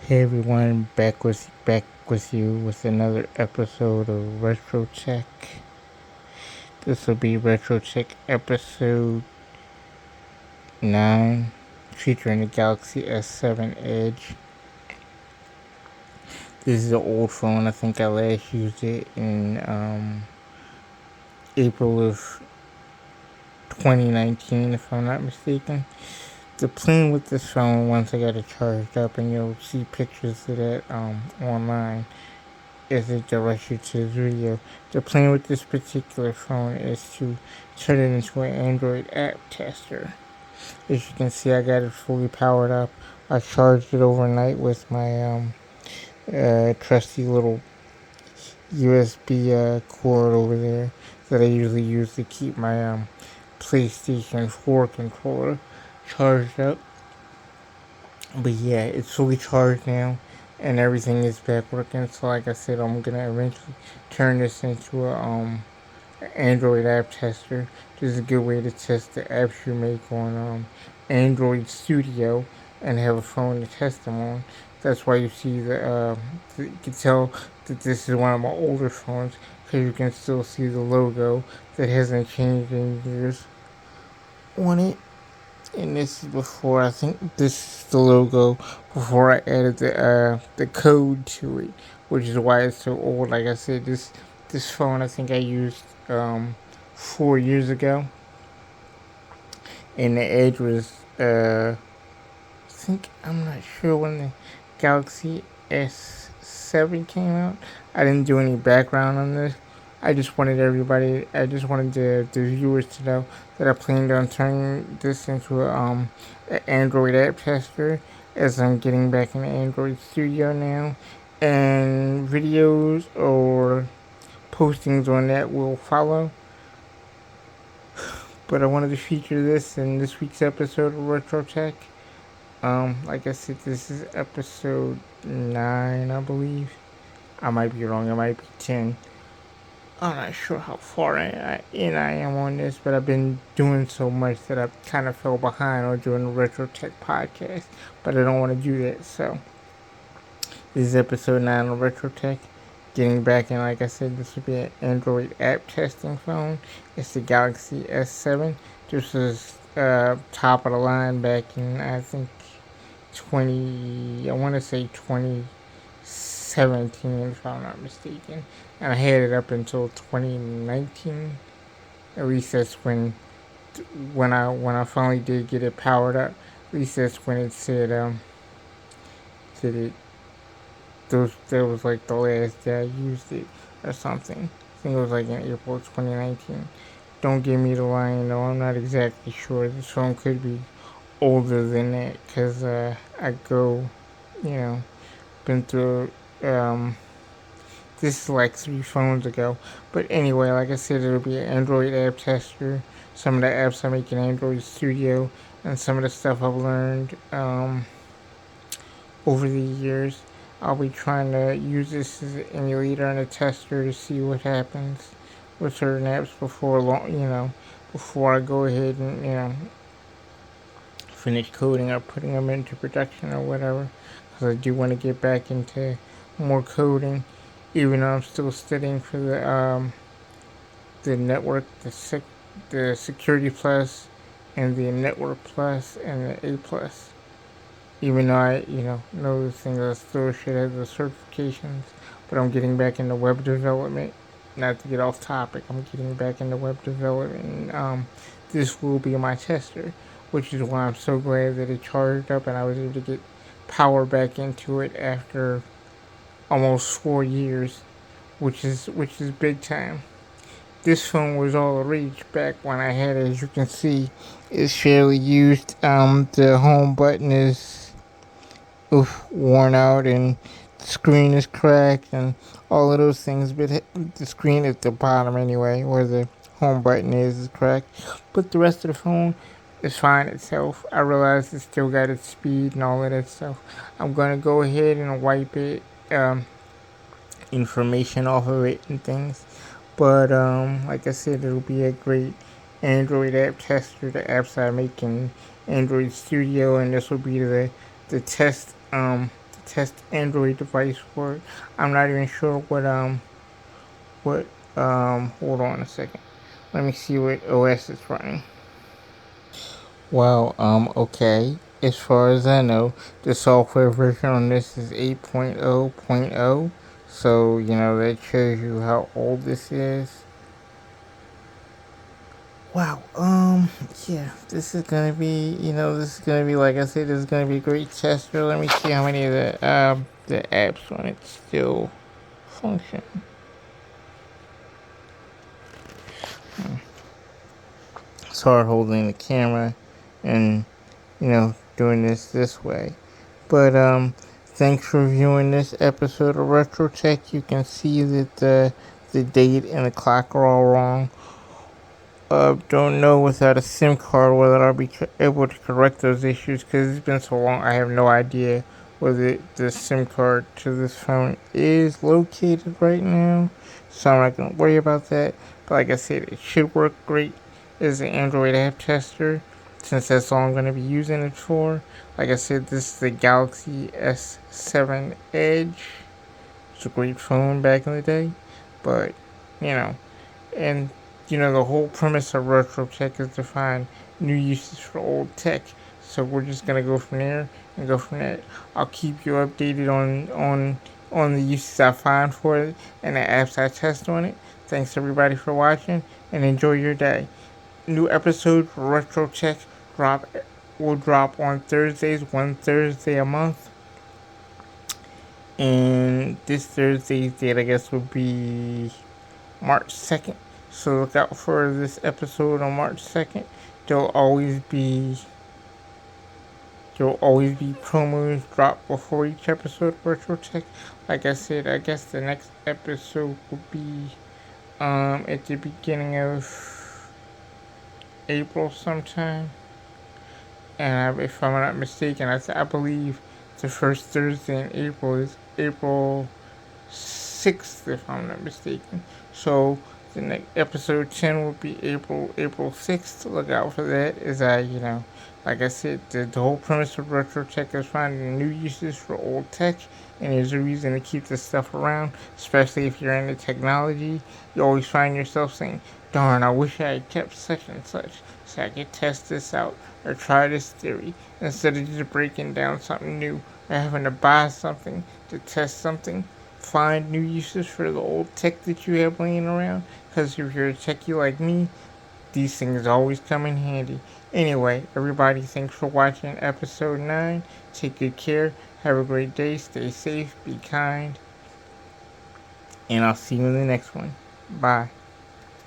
Hey everyone, back with you with another episode of Retro Check. This will be Retro Check episode 9, featuring the Galaxy S7 Edge. This is an old phone. I think I last used it in April of 2019, if I'm not mistaken. The plan with this phone, once I got it charged up, and you'll see pictures of that online, as it directs you to this video. The plan with this particular phone is to turn it into an Android app tester. As you can see, I got it fully powered up. I charged it overnight with my trusty little USB cord over there that I usually use to keep my PlayStation 4 controller charged up. But yeah, it's fully charged now, and everything is back working. So like I said, I'm gonna eventually turn this into a Android app tester. This is a good way to test the apps you make on Android Studio and have a phone to test them on. That's why you see you can tell that this is one of my older phones, because you can still see the logo that hasn't changed in years on it. And this is before, I think this is the logo before I added the code to it, which is why it's so old. Like I said, this phone I think I used 4 years ago, and the Edge was I'm not sure when the Galaxy S7 came out. I didn't do any background on this. I just wanted the viewers to know that I planned on turning this into an Android app tester, as I'm getting back in Android Studio now, and videos or postings on that will follow. But I wanted to feature this in this week's episode of Retro Tech. Like I said, this is episode 9, I believe. I might be wrong, it might be 10. I'm not sure how far in I am on this, but I've been doing so much that I've kind of fell behind on doing the Retro Tech podcast, but I don't want to do that, so this is episode 9 of Retro Tech. Getting back in, like I said, this would be an Android app testing phone. It's the Galaxy S7. This was top of the line back in, I think, 2017, if I'm not mistaken. And I had it up until 2019. At least that's when I finally did get it powered up. At least that's when it said that it that was like the last day I used it or something. I think it was like in April 2019. Don't give me the line though. I'm not exactly sure. This phone could be older than that, because I go, been through this is like 3 phones ago. But anyway, like I said, it'll be an Android app tester. Some of the apps I make in Android Studio, and some of the stuff I've learned over the years. I'll be trying to use this as an emulator and a tester to see what happens with certain apps before I go ahead and finish coding or putting them into production or whatever. Because I do want to get back into more coding, even though I'm still studying for the network, the Security Plus, and the Network Plus, and the A Plus. Even though I know the things, I still should have the certifications. But I'm getting back into web development. Not to get off topic, I'm getting back into web development. And, this will be my tester, which is why I'm so glad that it charged up and I was able to get power back into it after almost 4 years, which is big time. This phone was all the rage back when I had it. As you can see, it's fairly used. The home button is worn out, and the screen is cracked, and all of those things. But the screen at the bottom, anyway, where the home button is cracked. But the rest of the phone is fine itself. I realize it's still got its speed and all of that stuff. I'm gonna go ahead and wipe it, information off of it and things. But like I said, it'll be a great Android app tester. The apps I make in Android Studio, and this will be the test test Android device for it. I'm not even sure what hold on a second. Let me see what OS it's running. Well, okay. As far as I know, the software version on this is 8.0.0. So, that shows you how old this is. Wow, yeah, this is gonna be, like I said, this is gonna be a great tester. Let me see how many of the apps on it still function. It's hard holding the camera and, doing this way. But, thanks for viewing this episode of Retro Tech. You can see that the date and the clock are all wrong. Don't know without a SIM card whether I'll be able to correct those issues because it's been so long. I have no idea whether the SIM card to this phone is located right now, so I'm not gonna worry about that. But like I said, it should work great as an Android app tester since that's all I'm gonna be using it for. Like I said, this is the Galaxy S7 Edge. It's a great phone back in the day, but you know and, the whole premise of retro tech is to find new uses for old tech. So we're just gonna go from there and go from there. I'll keep you updated on the uses I find for it and the apps I test on it. Thanks everybody for watching and enjoy your day. New episodes for Retro Tech will drop on Thursdays, one Thursday a month. And this Thursday's date I guess would be March 2nd. So look out for this episode on March 2nd. There'll always be promos dropped before each episode of Retro Tech. Like I said, I guess the next episode will be at the beginning of April sometime. And if I'm not mistaken, I believe the first Thursday in April is April 6th, if I'm not mistaken. So the next episode 10 will be April 6th. Look out for that. Like I said, the whole premise of retro tech is finding new uses for old tech, and there's a reason to keep this stuff around, especially if you're into technology. You always find yourself saying, darn, I wish I had kept such and such so I could test this out or try this theory instead of just breaking down something new or having to buy something to test something. Find new uses for the old tech that you have laying around, because if you're a techie like me, these things always come in handy. Anyway, everybody, thanks for watching episode 9. Take good care. Have a great day. Stay safe. Be kind. And I'll see you in the next one. Bye.